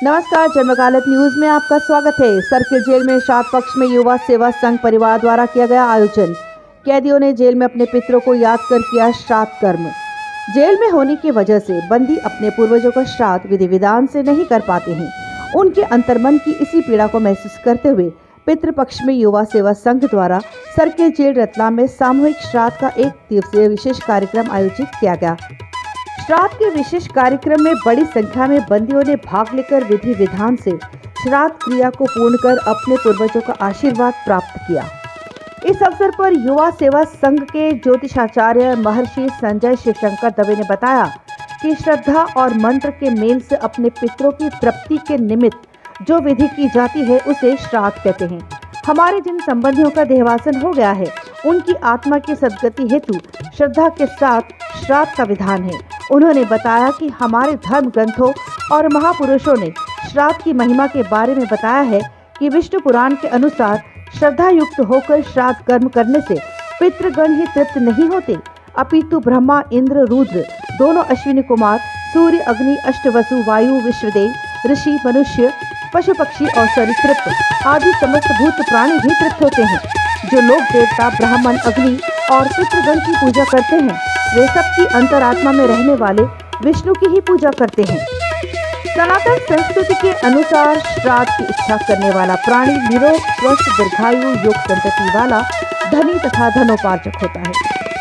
नमस्कार, जन्मकालिक न्यूज में आपका स्वागत है। सर्किल जेल में श्राद्ध पक्ष में युवा सेवा संघ परिवार द्वारा किया गया आयोजन। कैदियों ने जेल में अपने पितरों को याद कर किया श्राद्ध कर्म। जेल में होने की वजह से बंदी अपने पूर्वजों का श्राद्ध विधि विधान से नहीं कर पाते हैं। उनके अंतर्मन की इसी पीड़ा को महसूस करते हुए पितृपक्ष में युवा सेवा संघ द्वारा सर्किल जेल रतलाम में सामूहिक श्राद्ध का एक दिवसीय विशेष कार्यक्रम आयोजित किया गया। श्राद्ध के विशेष कार्यक्रम में बड़ी संख्या में बंदियों ने भाग लेकर विधि विधान से श्राद्ध क्रिया को पूर्ण कर अपने पूर्वजों का आशीर्वाद प्राप्त किया। इस अवसर पर युवा सेवा संघ के ज्योतिषाचार्य महर्षि संजय शिवशंकर दवे ने बताया कि श्रद्धा और मंत्र के मेल से अपने पितरों की तृप्ति के निमित्त जो विधि की जाती है उसे श्राद्ध कहते हैं। हमारे जिन संबंधियों का देहवासन हो गया है उनकी आत्मा की सद्गति हेतु श्रद्धा के साथ श्राद्ध का विधान है। उन्होंने बताया कि हमारे धर्म ग्रंथों और महापुरुषों ने श्राद्ध की महिमा के बारे में बताया है कि विष्णु पुराण के अनुसार श्रद्धा युक्त होकर श्राद्ध कर्म करने से पितृगण ही तृप्त नहीं होते, अपितु ब्रह्मा, इंद्र, रुद्र दोनों अश्विनी कुमार, सूर्य, अग्नि, अष्टवसु, वायु, विश्वदेव, ऋषि, मनुष्य, पशु पक्षी और सरीसृप आदि समस्त भूत प्राणी भी तृप्त होते हैं। जो लोग देवता, ब्राह्मण, अग्नि और पितृगण की पूजा करते हैं वे सबकी अंतरात्मा में रहने वाले विष्णु की ही पूजा करते हैं। सनातन संस्कृति के अनुसार श्राद्ध की इच्छा करने वाला प्राणी निरोग, स्वस्थ, दीर्घायु, योग संतति वाला, धनी तथा धनोपार्जक होता है।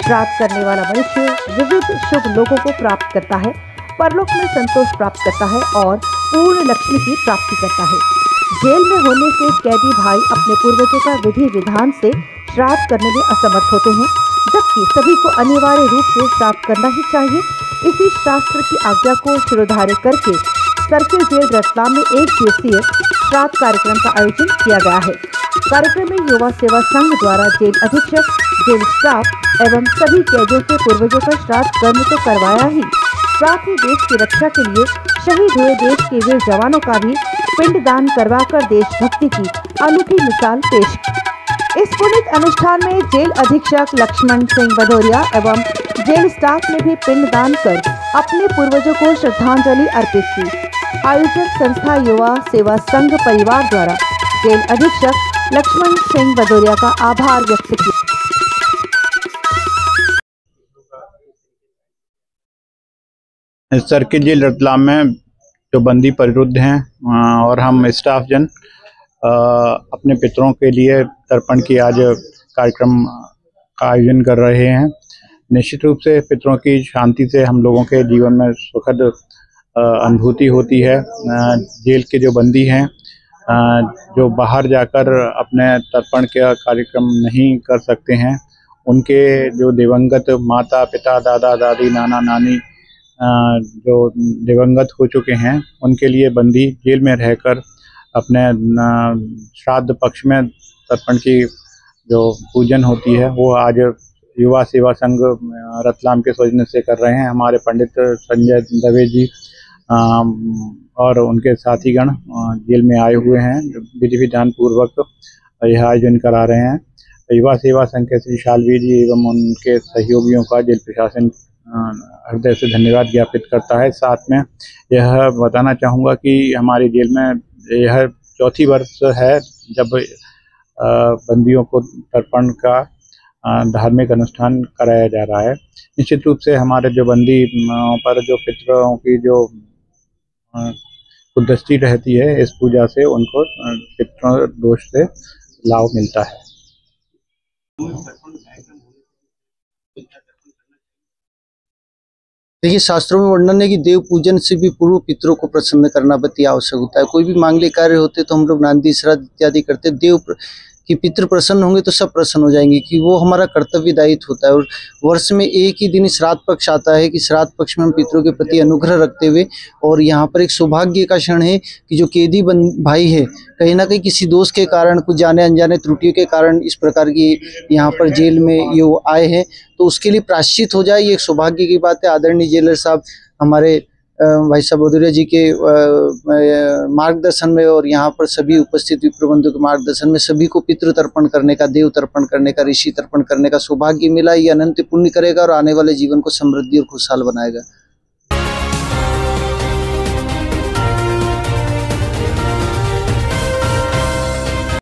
श्राद्ध करने वाला मनुष्य विविध शुभ लोगों को प्राप्त करता है, परलोक में संतोष प्राप्त करता है और पूर्ण लक्ष्मी की प्राप्ति करता है। जेल में होने से कैदी भाई अपने पूर्वजों का विधि विधान से श्राद्ध करने में असमर्थ होते हैं, जबकि सभी को अनिवार्य रूप से श्राद्ध करना ही चाहिए। इसी शास्त्र की आज्ञा को शिरोधार्य करके सर्किल जेल रतलाम में एक दिवसीय श्राद्ध कार्यक्रम का आयोजन किया गया है। कार्यक्रम में युवा सेवा संघ द्वारा जेल अधीक्षक, जेल स्टाफ एवं सभी कैदियों के पूर्वजों का श्राद्ध कर्म तो करवाया ही, साथ ही देश की रक्षा के लिए शहीद हुए देश के वीर जवानों का भी पिंडदान करवाकर देशभक्ति की अनूठी मिसाल पेश की। इस पुनीत अनुष्ठान में जेल अधीक्षक लक्ष्मण सिंह भदौरिया एवं जेल स्टाफ ने भी पिंडदान कर अपने पूर्वजों को श्रद्धांजलि अर्पित की। आयोजक संस्था युवा सेवा संघ परिवार द्वारा जेल अधीक्षक लक्ष्मण सिंह भदौरिया का आभार व्यक्त किया। सर्किल जेल रतलाम में जो बंदी परिरुद्ध हैं और हम स्टाफ जन अपने पितरों के लिए तर्पण की आज कार्यक्रम का आयोजन कर रहे हैं। निश्चित रूप से पितरों की शांति से हम लोगों के जीवन में सुखद अनुभूति होती है। जेल के जो बंदी हैं जो बाहर जाकर अपने तर्पण का कार्यक्रम नहीं कर सकते हैं, उनके जो दिवंगत माता पिता, दादा दादी, नाना नानी जो दिवंगत हो चुके हैं उनके लिए बंदी जेल में रहकर अपने श्राद्ध पक्ष में तर्पण की जो पूजन होती है वो आज युवा सेवा संघ रतलाम के सौजन्य से कर रहे हैं। हमारे पंडित संजय दवे जी और उनके साथीगण जेल में आए हुए हैं, विधि विधान पूर्वक यह आयोजन करा रहे हैं। युवा सेवा संघ के श्री शालवी जी एवं उनके सहयोगियों का जेल प्रशासन हृदय से धन्यवाद ज्ञापित करता है। साथ में यह बताना चाहूँगा कि हमारी जेल में यह चौथी वर्ष है जब बंदियों को तर्पण का धार्मिक अनुष्ठान कराया जा रहा है। निश्चित रूप से हमारे जो बंदी पर जो पितरों की जो कुदृष्टि रहती है, इस पूजा से उनको पितरों दोष से लाभ मिलता है। देखिए, शास्त्रों में वर्णन है कि देव पूजन से भी पूर्व पितरों को प्रसन्न करना अति आवश्यक होता है। कोई भी मांगलिक कार्य होते तो हम लोग नांदी श्राद्ध इत्यादि करते। देव कि पितृ प्रसन्न होंगे तो सब प्रसन्न हो जाएंगे, कि वो हमारा कर्तव्य दायित्व होता है। और वर्ष में एक ही दिन श्राद्ध पक्ष आता है कि श्राद्ध पक्ष में हम पितरों के प्रति अनुग्रह रखते हुए, और यहाँ पर एक सौभाग्य का क्षण है कि जो कैदी भाई है कहीं ना कहीं किसी दोष के कारण, कुछ जाने अनजाने त्रुटियों के कारण इस प्रकार की यहाँ पर जेल में ये आए हैं, तो उसके लिए प्रायश्चित हो जाए, ये एक सौभाग्य की बात है। आदरणीय जेलर साहब हमारे भाई साहब भदौरिया जी के मार्गदर्शन में और यहाँ पर सभी उपस्थित विप्रबंधु के मार्गदर्शन में सभी को पितृ तर्पण करने का, देव तर्पण करने का, ऋषि तर्पण करने का सौभाग्य मिला। ये अनंत पुण्य करेगा और आने वाले जीवन को समृद्धि और खुशहाल बनाएगा।